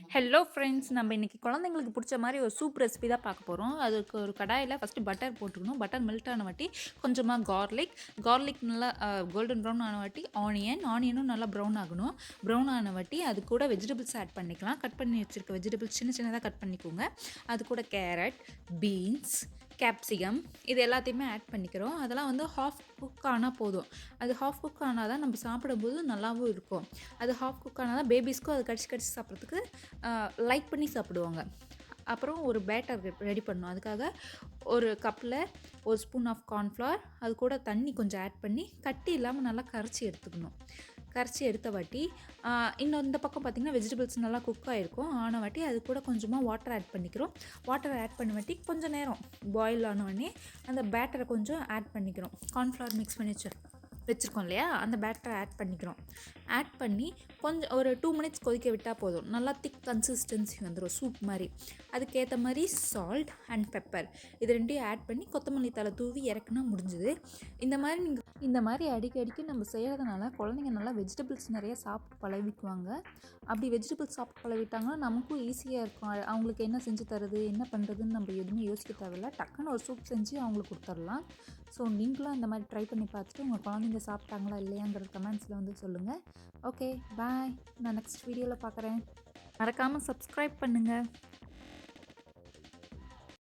Hello friends, நம்ம இன்றைக்கி குழந்தைங்களுக்கு பிடிச்ச மாதிரி ஒரு சூப் ரெசிபி தான் பார்க்க போகிறோம். அதுக்கு ஒரு கடாயில் ஃபஸ்ட்டு பட்டர் போட்டுக்கணும். பட்டர் மெல்ட் ஆன வாட்டி கொஞ்சமாக கார்லிக் நல்லா கோல்டன் ப்ரௌன் ஆன வாட்டி ஆனியனும் நல்லா ப்ரௌன் ஆகணும். ப்ரௌன் ஆன வாட்டி அது கூட வெஜிடபிள்ஸ் ஆட் பண்ணிக்கலாம். கட் பண்ணி வச்சுருக்க வெஜிடபிள்ஸ் சின்ன சின்னதாக கட் பண்ணிக்கோங்க. அது கூட கேரட், பீன்ஸ், கேப்சிகம் இது எல்லாத்தையுமே ஆட் பண்ணிக்கிறோம். அதெல்லாம் வந்து ஹாஃப் குக் ஆனால் போதும். அது ஹாஃப் குக் ஆனால் தான் நம்ம சாப்பிடும்போது நல்லாவும் இருக்கும். அது ஹாஃப் குக் ஆனால் தான் பேபிஸ்க்கும் அது கடிச்சு கடிச்சு சாப்பிட்றதுக்கு லைக் பண்ணி சாப்பிடுவாங்க. அப்புறம் ஒரு பேட்டர் ரெடி பண்ணணும். அதுக்காக ஒரு கப்பில் ஒரு ஸ்பூன் ஆஃப் கார்ன்ஃப்ளவர், அது கூட தண்ணி கொஞ்சம் ஆட் பண்ணி கட்டி இல்லாமல் நல்லா கரைச்சி எடுத்துக்கணும். கரைச்சி எடுத்த வாட்டி இன்னும் இந்த பக்கம் பார்த்திங்கன்னா வெஜிடபிள்ஸ் நல்லா குக் ஆகிருக்கும். ஆன வாட்டி அது கூட கொஞ்சமாக வாட்டர் ஆட் பண்ணிக்கிறோம். வாட்டர் ஆட் பண்ண வாட்டி கொஞ்சம் நேரம் பாயில் ஆனோடனே அந்த பேட்டரை கொஞ்சம் ஆட் பண்ணிக்கிறோம். கார்ன்ஃப்ளவர் மிக்ஸ் பண்ணி வச்சுருக்கோம் இல்லையா, அந்த பேட்டரை ஆட் பண்ணிக்கிறோம். ஆட் பண்ணி கொஞ்சம் ஒரு 2 மினிட்ஸ் கொதிக்க விட்டால் போதும். நல்லா திக் கன்சிஸ்டன்சி வந்துடும், சூப் மாதிரி. அதுக்கேற்ற மாதிரி சால்ட் அண்ட் பெப்பர் இது ரெண்டையும் ஆட் பண்ணி கொத்தமல்லி தழை தூவி இறக்குனா முடிஞ்சுது. இந்த மாதிரி அடிக்கடிக்கு நம்ம செய்கிறதுனால குழந்தைங்க நல்லா வெஜிடபிள்ஸ் நிறைய சாப்பிட்டு பழகிக்குவாங்க. அப்படி வெஜிடபிள்ஸ் சாப்பிட்டு பழகிட்டாங்கன்னா நமக்கும் ஈஸியாக இருக்கும். அவங்களுக்கு என்ன செஞ்சு தருது, என்ன பண்ணுறதுன்னு நம்ம எதுவுமே யோசிக்க தேவையில்ல. டக்குன்னு ஒரு சூப் செஞ்சு அவங்களுக்கு கொடுத்துடலாம். ஸோ நீங்களும் இந்த மாதிரி ட்ரை பண்ணி பார்த்துட்டு உங்கள் குழந்தைங்க சாப்பிட்டாங்களா இல்லையாங்கிற கமெண்ட்ஸில் வந்து சொல்லுங்கள். ஓகே, பாய். நான் நெக்ஸ்ட் வீடியோவில் பார்க்குறேன். மறக்காமல் சப்ஸ்கிரைப் பண்ணுங்கள்.